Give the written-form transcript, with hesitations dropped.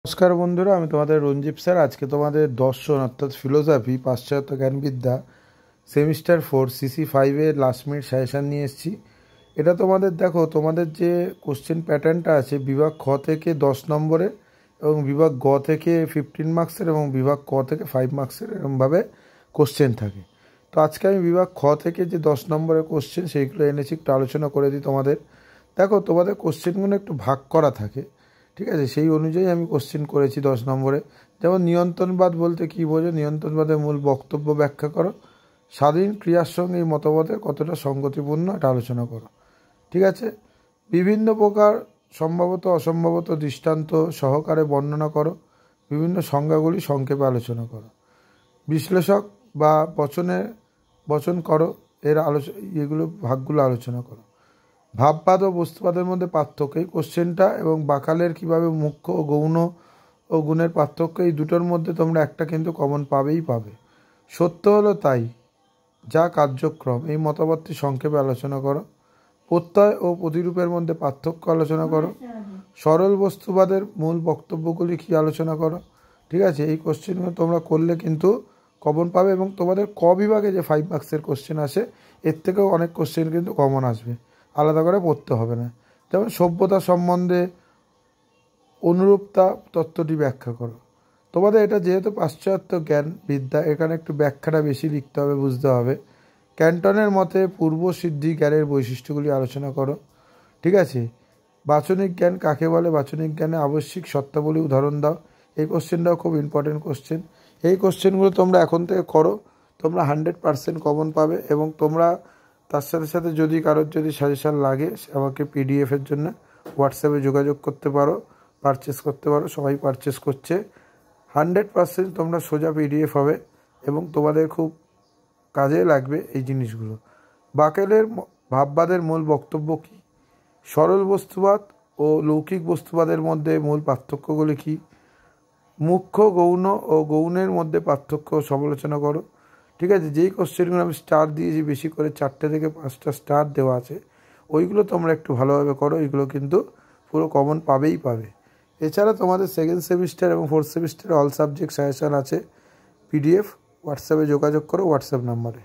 নমস্কার বন্ধুরা, আমি তোমাদের রঞ্জীব স্যার। আজকে তোমাদের দর্শন অর্থাৎ ফিলোসফি পাশ্চাত্য জ্ঞানবিদ্যা সেমিস্টার 4 CC5-এর লাস্ট মিনিট সাজেশান নিয়ে এসেছি। এটা তোমাদের দেখো, তোমাদের যে কোশ্চেন প্যাটার্নটা আছে বিভাগ খ থেকে 10 নম্বরের এবং বিভাগ গ থেকে 15 মার্কসের এবং বিভাগ ক থেকে 5 মার্কসের এরকমভাবে কোশ্চেন থাকে। তো আজকে আমি বিভাগ খ থেকে যে 10 নম্বরের কোশ্চেন সেইগুলো এনেছি, একটু আলোচনা করে দিই তোমাদের। দেখো, তোমাদের কোশ্চেনগুলো একটু ভাগ করা থাকে, ঠিক আছে? সেই অনুযায়ী আমি কোশ্চেন করেছি 10 নম্বরে। যেমন নিয়ন্ত্রণবাদ বলতে কী বোঝো, নিয়ন্ত্রণবাদের মূল বক্তব্য ব্যাখ্যা করো, স্বাধীন ক্রিয়ার সঙ্গে এই মতবাদের কতটা সঙ্গতিপূর্ণ এটা আলোচনা করো, ঠিক আছে? বিভিন্ন প্রকার সম্ভবত অসম্ভবত দৃষ্টান্ত সহকারে বর্ণনা করো, বিভিন্ন সংজ্ঞাগুলি সংক্ষেপে আলোচনা করো, বিশ্লেষক বা বচন করো, এর এগুলো ভাগগুলো আলোচনা করো। ভাববাদ ও বস্তুবাদের মধ্যে পার্থক্য, এই কোশ্চেনটা, এবং বাকালের কীভাবে মুখ্য ও গৌণ ও গুণের পার্থক্য, এই দুটোর মধ্যে তোমরা একটা কিন্তু কমন পাবেই পাবে। সত্য হলো তাই যা কার্যক্রম, এই মতবাদটি সংক্ষেপে আলোচনা করো। প্রত্যয় ও প্রতিরূপের মধ্যে পার্থক্য আলোচনা করো। সরল বস্তুবাদের মূল বক্তব্যগুলি কী আলোচনা করো, ঠিক আছে? এই কোশ্চেনগুলো তোমরা করলে কিন্তু কমন পাবে, এবং তোমাদের ক বিভাগে যে 5 মার্কসের কোশ্চেন আসে এর থেকেও অনেক কোশ্চেন কিন্তু কমন আসবে, আলাদা করে পড়তে হবে না। যেমন সভ্যতা সম্বন্ধে অনুরূপতা তত্ত্বটি ব্যাখ্যা করো। তোমাদের এটা যেহেতু পাশ্চাত্য জ্ঞান বিদ্যা, এখানে একটু ব্যাখ্যাটা বেশি লিখতে হবে, বুঝতে হবে। ক্যান্টনের মতে পূর্বসিদ্ধি জ্ঞানের বৈশিষ্ট্যগুলি আলোচনা করো, ঠিক আছে? বাচনিক জ্ঞান কাকে বলে, বাচনিক জ্ঞানে আবশ্যিক সত্তাবলী উদাহরণ দাও। এই কোশ্চেনটাও খুব ইম্পর্টেন্ট কোশ্চেন। এই কোশ্চেনগুলো তোমরা এখন থেকে করো, তোমরা 100% কমন পাবে। এবং তোমরা তার সাথে সাথে যদি কারোর যদি সাজেশান লাগে আমাকে PDF-এর জন্য হোয়াটসঅ্যাপে যোগাযোগ করতে পারো, পারচেস করতে পারো। সবাই পারচেস করছে। 100% তোমরা সোজা PDF হবে এবং তোমাদের খুব কাজে লাগবে এই জিনিসগুলো। বাকেলের ভাববাদের মূল বক্তব্য কী, সরল বস্তুবাদ ও লৌকিক বস্তুবাদের মধ্যে মূল পার্থক্যগুলি কী, মুখ্য গৌণ ও গৌণের মধ্যে পার্থক্য সমালোচনা করো, ঠিক আছে? যেই কোশ্চেনগুলো আমি স্টার দিয়েছি, বেশি করে 4টে থেকে 5টা স্টার দেওয়া আছে, ওইগুলো তোমরা একটু ভালোভাবে করো। এগুলো কিন্তু পুরো কমন পাবেই পাবে। এছাড়া তোমাদের সেকেন্ড সেমিস্টার এবং 4th সেমিস্টারে অল সাবজেক্ট সাজেশান আছে, PDF। হোয়াটসঅ্যাপে যোগাযোগ করো, হোয়াটসঅ্যাপ নাম্বারে।